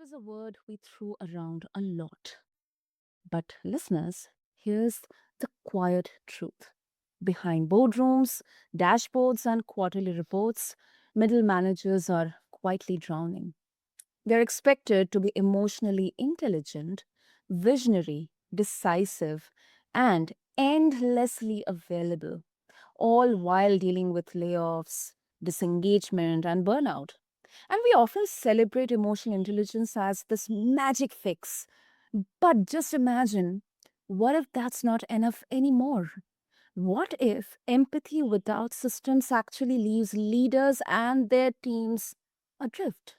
is a word we threw around a lot. But, listeners, here's the quiet truth. Behind boardrooms, dashboards, and quarterly reports, middle managers are quietly drowning. They're expected to be emotionally intelligent, visionary, decisive, and endlessly available, all while dealing with layoffs, disengagement, and burnout. And we often celebrate emotional intelligence as this magic fix. But just imagine, what if that's not enough anymore? What if empathy without systems actually leaves leaders and their teams adrift?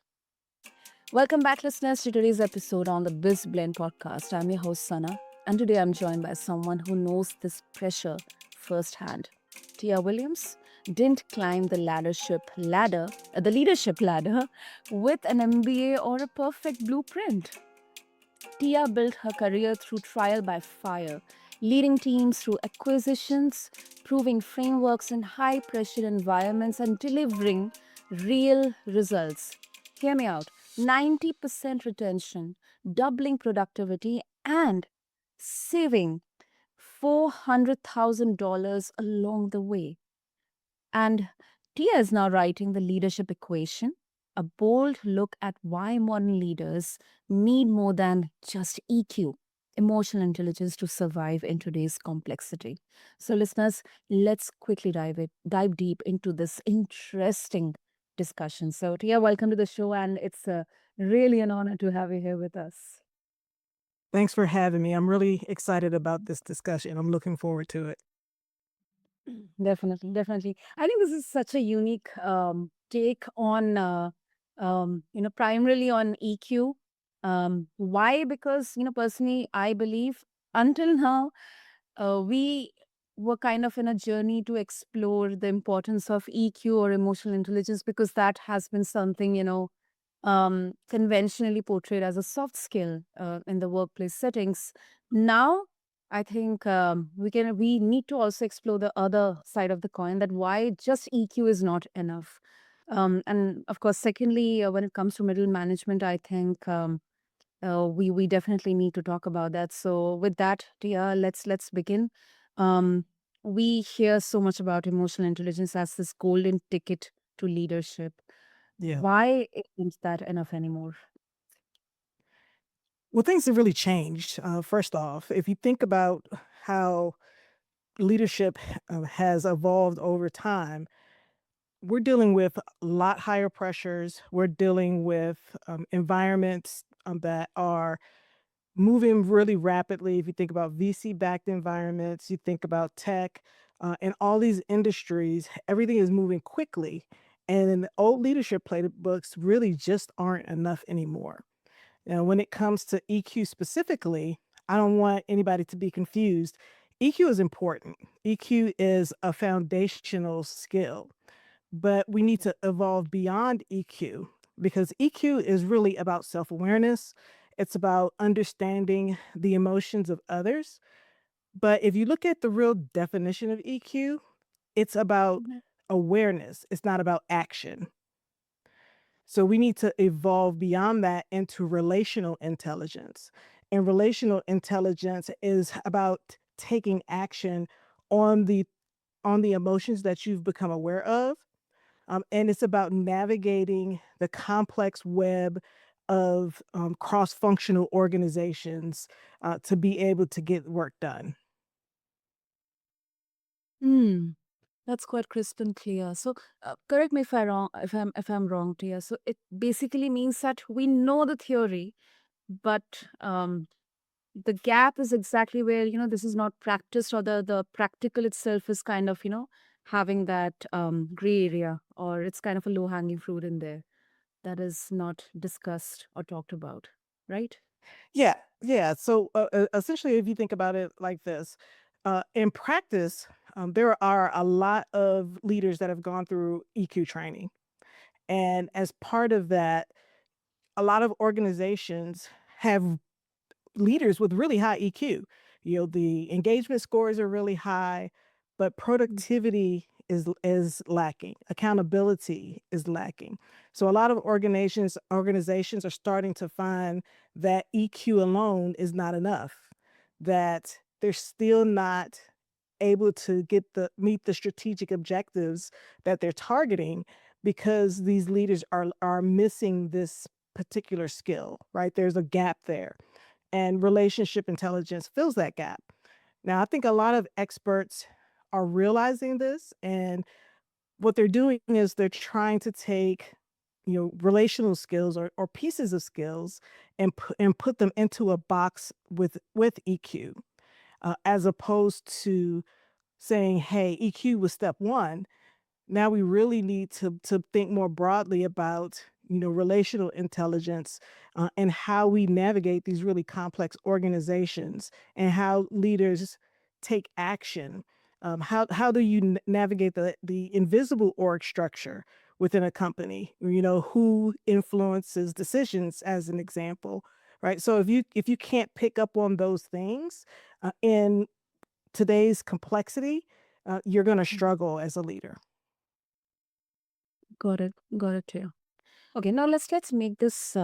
Welcome back, listeners, to today's episode on the BizBlend podcast. I'm your host, Sana, and today I'm joined by someone who knows this pressure firsthand. Tia Williams didn't climb the leadership ladder, with an MBA or a perfect blueprint. Tia built her career through trial by fire, leading teams through acquisitions, proving frameworks in high pressure environments, and delivering real results. Hear me out: 90% retention, doubling productivity, and saving $400,000 along the way. And Tia is now writing the leadership equation, a bold look at why modern leaders need more than just EQ, emotional intelligence, to survive in today's complexity. So, listeners, let's quickly dive deep into this interesting discussion. So, Tia, welcome to the show, and it's really an honor to have you here with us. Thanks for having me. I'm really excited about this discussion. I'm looking forward to it. Definitely, definitely. I think this is such a unique take on, primarily on EQ. Why? Because, personally, I believe until now, we were kind of in a journey to explore the importance of EQ or emotional intelligence, because that has been something, conventionally portrayed as a soft skill in the workplace settings. Now, I think we need to also explore the other side of the coin, that why just EQ is not enough. And of course, secondly, when it comes to middle management, I think we definitely need to talk about that. So with that, Tia, let's begin. Um, we hear so much about emotional intelligence as this golden ticket to leadership. Yeah. Why isn't that enough anymore? Well, things have really changed. First off, if you think about how leadership has evolved over time, we're dealing with a lot higher pressures. We're dealing with environments that are moving really rapidly. If you think about VC backed environments, you think about tech, and all these industries, everything is moving quickly. And the old leadership playbooks really just aren't enough anymore. Now, when it comes to EQ specifically, I don't want anybody to be confused. EQ is important. EQ is a foundational skill, but we need to evolve beyond EQ, because EQ is really about self awareness. It's about understanding the emotions of others. But if you look at the real definition of EQ, it's about Mhm. awareness, it's not about action. So we need to evolve beyond that into relational intelligence. And relational intelligence is about taking action on the emotions that you've become aware of. And it's about navigating the complex web of cross-functional organizations to be able to get work done. Hmm. That's quite crisp and clear. So, correct me if I wrong, if I'm wrong, Tia. So it basically means that we know the theory, but the gap is exactly where, this is not practiced, or the practical itself is kind of, having that gray area, or it's kind of a low hanging fruit in there that is not discussed or talked about, right? Yeah, yeah. So essentially, if you think about it like this, in practice, there are a lot of leaders that have gone through EQ training. And as part of that, a lot of organizations have leaders with really high EQ. The engagement scores are really high, but Mm. productivity is lacking. Accountability is lacking. So a lot of organizations are starting to find that EQ alone is not enough, that they're still not able to meet the strategic objectives that they're targeting because these leaders are missing this particular skill, right? There's a gap there, and relationship intelligence fills that gap. Now, I think a lot of experts are realizing this, and what they're doing is they're trying to take, relational skills or pieces of skills and put them into a box with EQ, as opposed to saying, "Hey, EQ was step one. Now we really need to think more broadly about, relational intelligence, and how we navigate these really complex organizations and how leaders take action. How do you navigate the invisible org structure within a company? Who influences decisions, as an example, right? So if you can't pick up on those things, in today's complexity, you're going to Mm. struggle as a leader. Got it. Got it too. Okay, now let's make this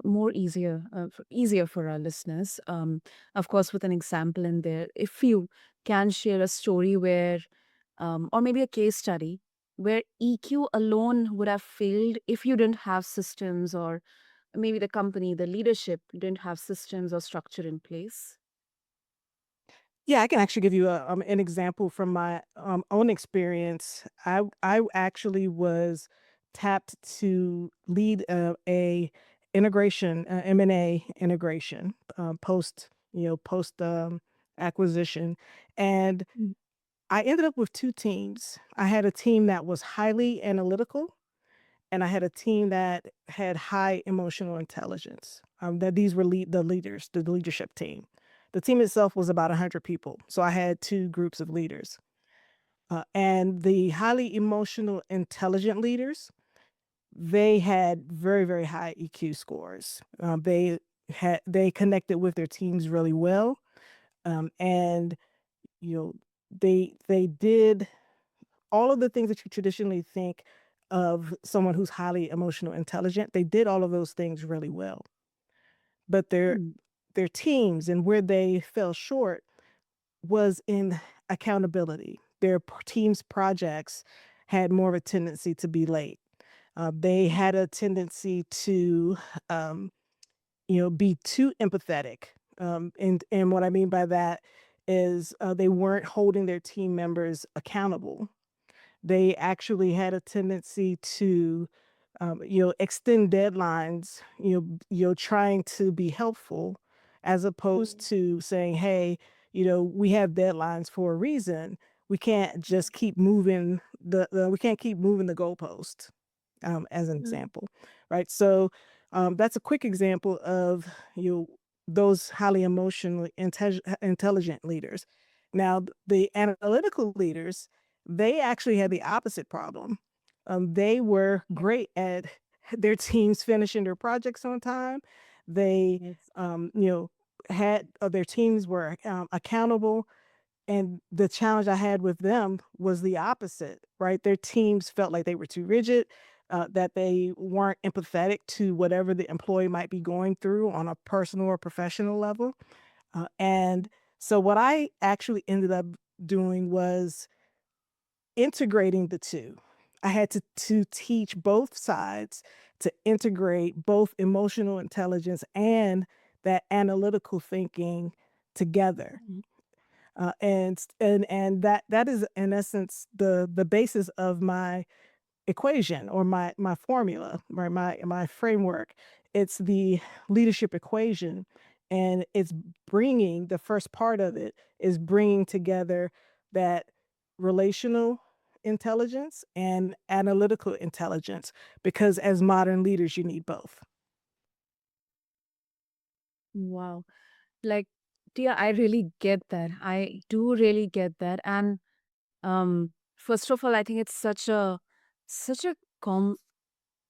more easier for our listeners. Of course, with an example in there, if you can share a story where, or maybe a case study where EQ alone would have failed if you didn't have systems, or maybe the company, the leadership didn't have systems or structure in place. Yeah, I can actually give you an example from my own experience. I actually was tapped to lead a integration, M&A integration, post acquisition, and Mm. I ended up with two teams. I had a team that was highly analytical, and I had a team that had high emotional intelligence. That these were the leaders, the leadership team. The team itself was about 100 people, so I had two groups of leaders. And the highly emotional intelligent leaders, they had very, very high EQ scores. They connected with their teams really well, and you know they did all of the things that you traditionally think of someone who's highly emotional intelligent. They did all of those things really well, but Mm. their teams and where they fell short was in accountability. Their team's projects had more of a tendency to be late. They had a tendency to, um, be too empathetic. And what I mean by that is, they weren't holding their team members accountable. They actually had a tendency to, extend deadlines, trying to be helpful as opposed to saying, "Hey, we have deadlines for a reason. We can't just keep moving we can't keep moving the goalpost," as an Mm. example, right? So, that's a quick example of, those highly emotionally intelligent leaders. Now, the analytical leaders, they actually had the opposite problem. They were great at their teams finishing their projects on time. They, Yes. had their teams were accountable, and the challenge I had with them was the opposite, right? Their teams felt like they were too rigid, that they weren't empathetic to whatever the employee might be going through on a personal or professional level. And so what I actually ended up doing was integrating the two. I had to teach both sides to integrate both emotional intelligence and that analytical thinking together. Mm. And that is in essence the basis of my equation or my formula, right? My framework. It's the leadership equation, and it's bringing the first part of it is bringing together that relational intelligence and analytical intelligence, because as modern leaders you need both. Wow. Like, dear, I really get that. I do really get that. And first of all, I think it's such a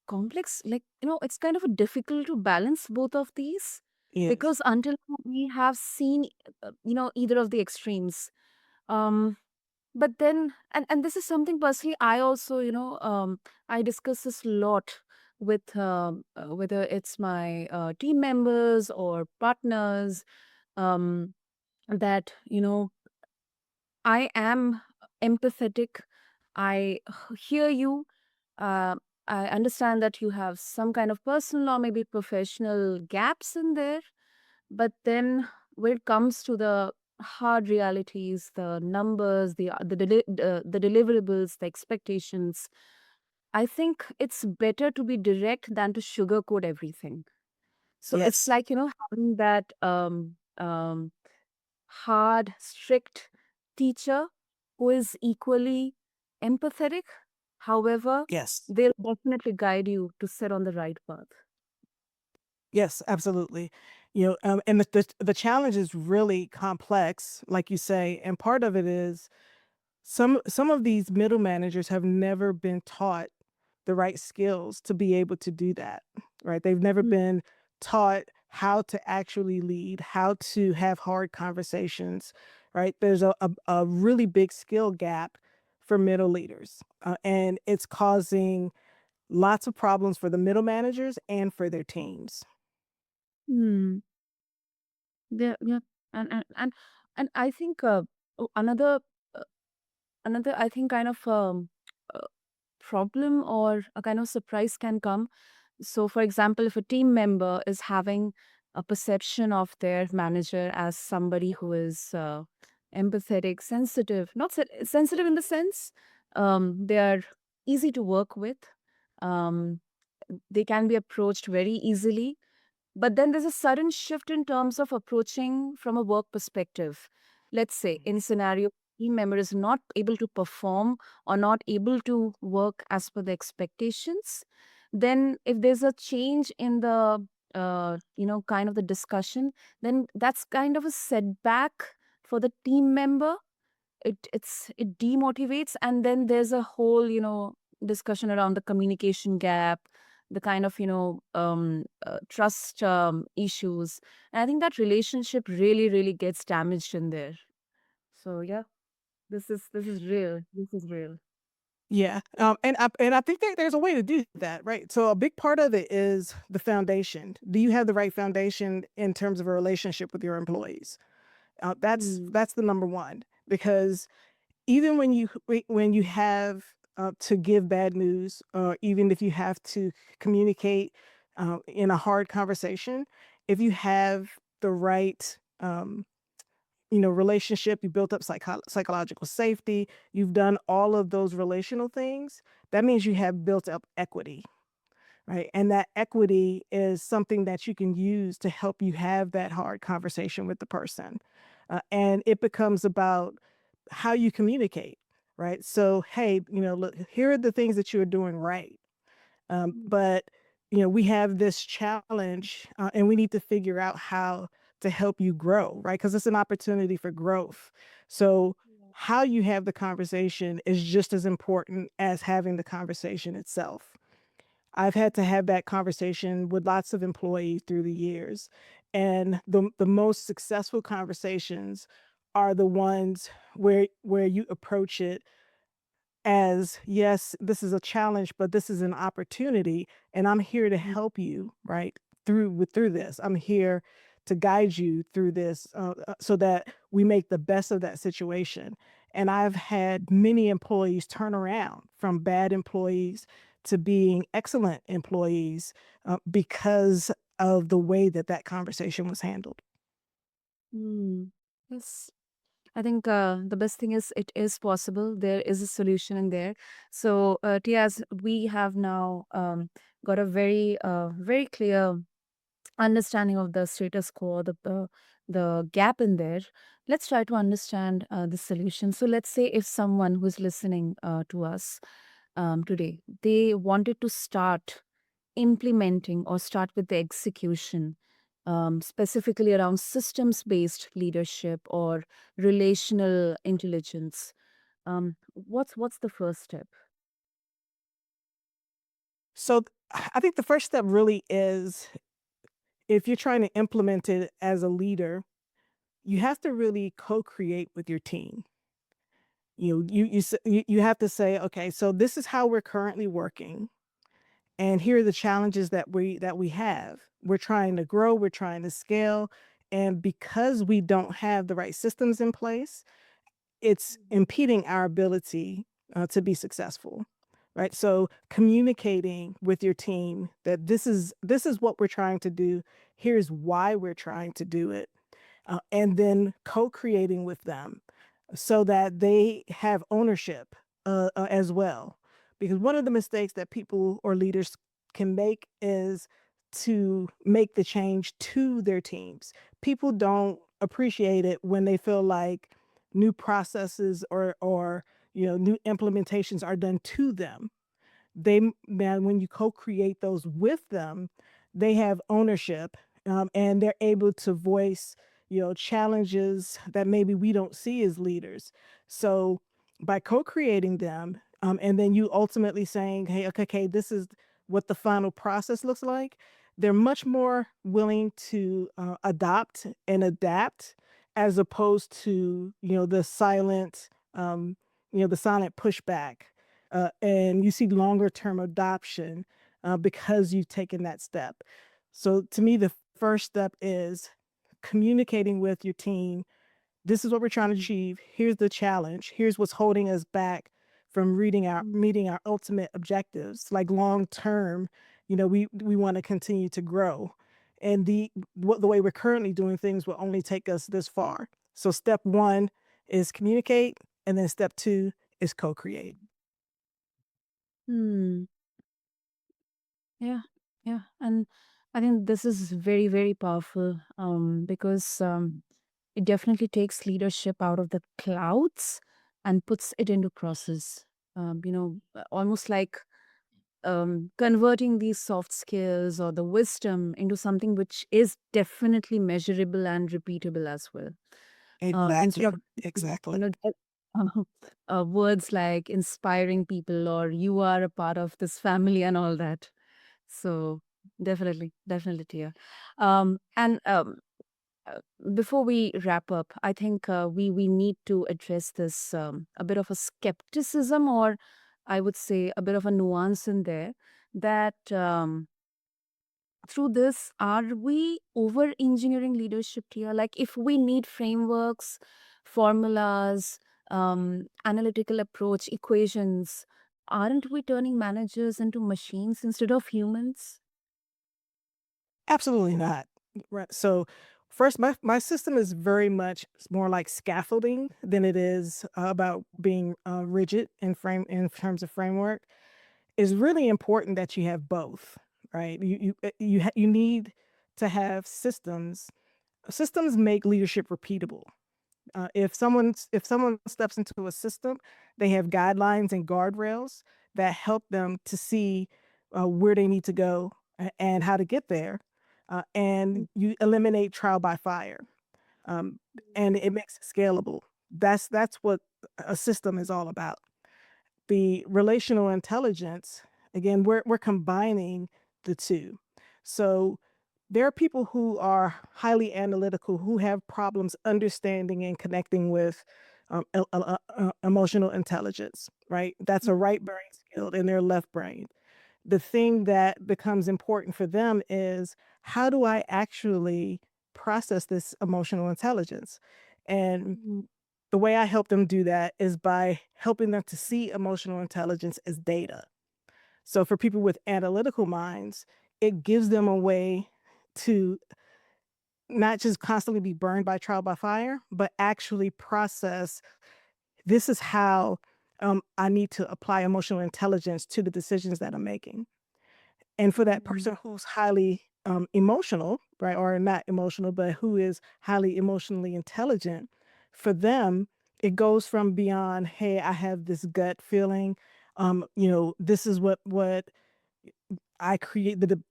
complex, like, it's kind of a difficult to balance both of these, Yes. because until now we have seen either of the extremes. um But then, and this is something personally I also, I discuss this a lot with whether it's my team members or partners, um, that I am empathetic. I hear you. Uh, I understand that you have some kind of personal or maybe professional gaps in there. But then when it comes to the hard realities, the numbers, the deliverables, the expectations, I think it's better to be direct than to sugarcoat everything. So it's Yes. like, having that hard, strict teacher who is equally empathetic. However, Yes. they'll definitely guide you to set on the right path. Yes, absolutely. And the challenge is really complex, like you say, and part of it is some of these middle managers have never been taught the right skills to be able to do that, right? They've never Mm. been taught how to actually lead, how to have hard conversations, right? There's a really big skill gap for middle leaders, and it's causing lots of problems for the middle managers and for their teams. Hmm. Yeah, and I think uh, another I think kind of uh, problem or a kind of surprise can come. So, for example, if a team member is having a perception of their manager as somebody who is empathetic, sensitive, not sensitive in the sense they are easy to work with, um, they can be approached very easily, but then there's a sudden shift in terms of approaching from a work perspective. Let's say in scenario team member is not able to perform or not able to work as per the expectations, then if there's a change in the kind of the discussion, then that's kind of a setback for the team member. It demotivates, and then there's a whole discussion around the communication gap, the kind of trust issues, and I think that relationship really really gets damaged in there. So yeah, this is real, this is real. Yeah, and I think that there's a way to do that, right? So a big part of it is the foundation. Do you have the right foundation in terms of a relationship with your employees? Hmm. That's the number one, because even when you have to give bad news, or even if you have to communicate in a hard conversation, if you have the right relationship, you built up psychological safety, you've done all of those relational things, that means you have built up equity, right? And that equity is something that you can use to help you have that hard conversation with the person. And it becomes about how you communicate, right? So, hey, look, here are the things that you're doing right. But we have this challenge, and we need to figure out how to help you grow, right? Because it's an opportunity for growth. So Yeah. how you have the conversation is just as important as having the conversation itself. I've had to have that conversation with lots of employees through the years, and the most successful conversations are the ones where you approach it as, yes, this is a challenge, but this is an opportunity, and I'm here to Mm. help you, right? Through this. I'm here to guide you through this, so that we make the best of that situation. And I've had many employees turn around from bad employees to being excellent employees, because of the way that that conversation was handled. Mm. Yes. I think the best thing is it is possible. There is a solution in there. So, Tia, as we have now got a very clear understanding of the status quo, the gap in there. Let's try to understand the solution. So, let's say if someone who's listening to us today, they wanted to start implementing or start with the execution, specifically around systems based leadership or relational intelligence. What's the first step? So I think the first step really is, if you're trying to implement it as a leader, you have to really co-create with your team. You have to say, okay, so this is how we're currently working, and here are the challenges that we have. We're trying to grow, we're trying to scale, and because we don't have the right systems in place, it's impeding our ability to be successful, right? So communicating with your team that this is what we're trying to do. Here's why we're trying to do it, and then co-creating with them so that they have ownership as well. Because one of the mistakes that people or leaders can make is to make the change to their teams. People don't appreciate it when they feel like new processes or new implementations are done to them. Man, when you co-create those with them, they have ownership, and they're able to voice, challenges that maybe we don't see as leaders. So by co-creating them, and then you ultimately saying, "Hey, okay, this is what the final process looks like," they're much more willing to adopt and adapt as opposed to the silent pushback, and you see longer term adoption because you've taken that step. So to me, the first step is communicating with your team. This is what we're trying to Mhm. achieve. Here's the challenge. Here's what's holding us back from Mm. meeting our ultimate objectives. Like long term, we want to continue to grow. And the way we're currently doing things will only take us this far. So step one is communicate, and then step two is co-create. Hmm. Yeah, yeah, and I think this is very, very powerful because it definitely takes leadership out of the clouds and puts it into process. Almost like converting these soft skills or the wisdom into something which is definitely measurable and repeatable as well. Instead Exactly, of exactly. just, words like inspiring people or you are a part of this family and all that. So definitely, definitely, Tia. And uh, Before we wrap up, I think we need to address this a bit of a skepticism, or I would say a bit of a nuance in there that through this, are we over engineering leadership here? Like, if we need frameworks, formulas, analytical approach, equations, aren't we turning managers into machines instead of humans? Absolutely not. Right. So first, my system is very much more like scaffolding than it is about being rigid in terms of framework. It's really important that you have both, right? You need to have systems. Systems make leadership repeatable. If someone steps into a system, they have guidelines and guardrails that help them to see where they need to go and how to get there, and you eliminate trial by fire, um, and it makes it scalable. That's what a system is all about. The relational intelligence, again, we're combining the 2. So, there are people who are highly analytical, who have problems understanding and connecting with, emotional intelligence, right? That's a right brain skill in their left brain. The thing that becomes important for them is, how do I actually process this emotional intelligence? And Mhm. the way I help them do that is by helping them to see emotional intelligence as data. So for people with analytical minds, it gives them a way to not just constantly be burned by trial by fire, but actually process, this is how I need to apply emotional intelligence to the decisions that I'm making. And for that Mhm. person who's highly emotional, right, or not emotional, but who is highly emotionally intelligent, for them, it goes from beyond, hey, I have this gut feeling. This is what I create the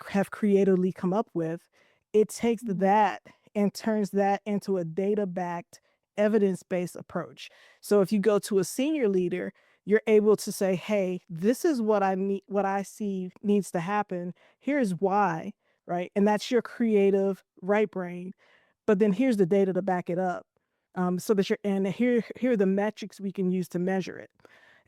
have creatively come up with. It takes Mhm. that and turns that into a data-backed, evidence-based approach. So if you go to a senior leader, you're able to say, "Hey, this is what I see needs to happen. Here's why," right? And that's your creative right brain. But then here's the data to back it up. so that you're and here are the metrics we can use to measure it.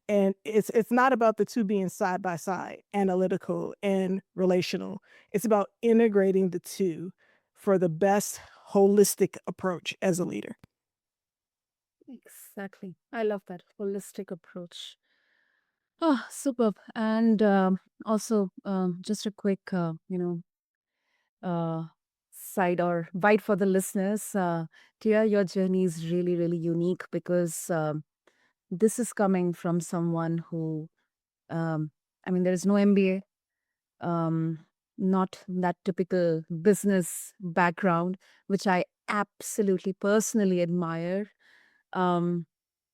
And it's not about the two being side by side, analytical and relational. It's about integrating the two for the best holistic approach as a leader. Exactly. I love that holistic approach. Oh, superb. And also, just a quick, uh, side or bite for the listeners. Tia, your journey is really, really unique because this is coming from someone who, um, I mean, there is no MBA, um, not that typical business background, which I absolutely personally admire. Um,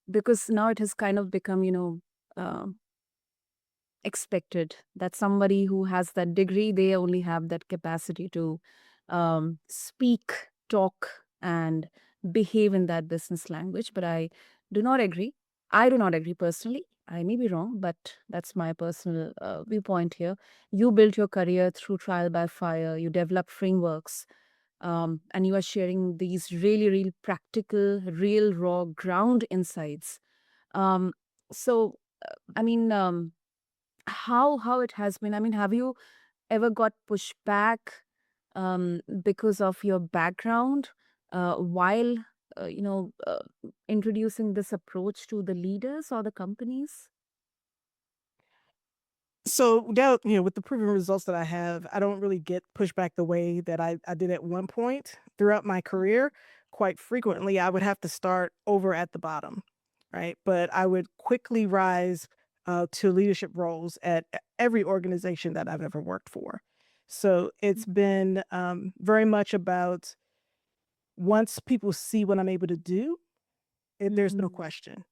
because now it has kind of become, um expected that somebody who has that degree, they only have that capacity to speak, talk, and behave in that business language. But I do not agree. I do not agree personally. I may be wrong, but that's my personal viewpoint here. You built your career through trial by fire, you develop frameworks, and you are sharing these really, really practical, real, raw, ground insights. Um, so, I mean, how it has been? I mean, have you ever got pushback because of your background while uh, you know uh, introducing this approach to the leaders or the companies? So now, with the proven results that I have, I don't really get pushback the way that I did at one point throughout my career. Quite frequently, I would have to start over at the bottom, right? But I would quickly rise to leadership roles at every organization that I've ever worked for. So it's been very much about once people see what I'm able to do, there's no Mhm. question.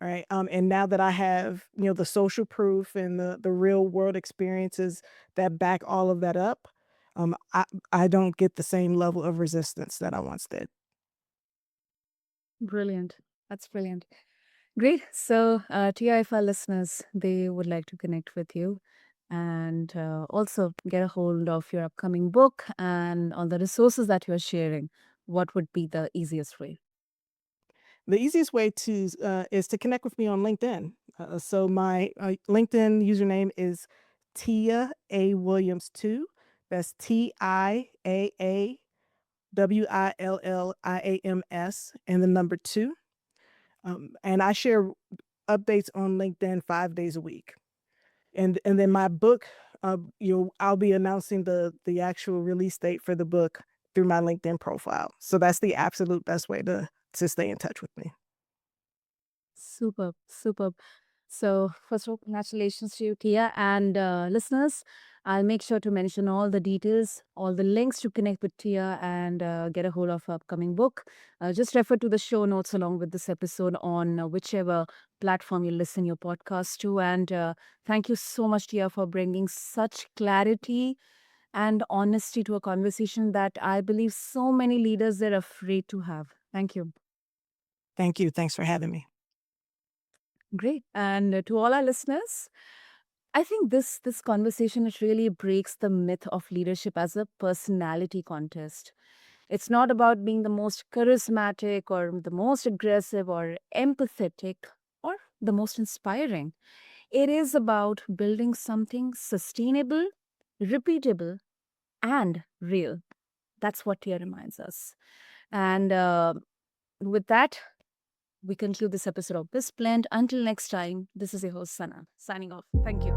All right. And now that I have, the social proof and the real world experiences that back all of that up, I don't get the same level of resistance that I once did. Brilliant. That's brilliant. Great. So, Tia, if our listeners they would like to connect with you and also get a hold of your upcoming book and on the resources that you are sharing, what would be the easiest way? The easiest way to is to connect with me on LinkedIn. So my LinkedIn username is Tia A Williams 2. That's TIAAWILLIAMS and the number 2. And I share updates on LinkedIn 5 days a week. And then my book, I'll be announcing the actual release date for the book through my LinkedIn profile. So that's the absolute best way to stay in touch with me. Superb, superb. So, first of all, congratulations to you, Tia. And listeners, I'll make sure to mention all the details, all the links to connect with Tia and get a hold of her upcoming book. Just refer to the show notes along with this episode on whichever platform you listen your podcast to. And thank you so much, Tia, for bringing such clarity and honesty to a conversation that I believe so many leaders are afraid to have. Thank you. Thank you. Thanks for having me. Great. And to all our listeners, I think this conversation it really breaks the myth of leadership as a personality contest. It's not about being the most charismatic or the most aggressive or empathetic or the most inspiring. It is about building something sustainable, repeatable, and real. That's what Tia reminds us. And with that, we conclude this episode of BizBlend. Until next time, this is your host Sana signing off. Thank you.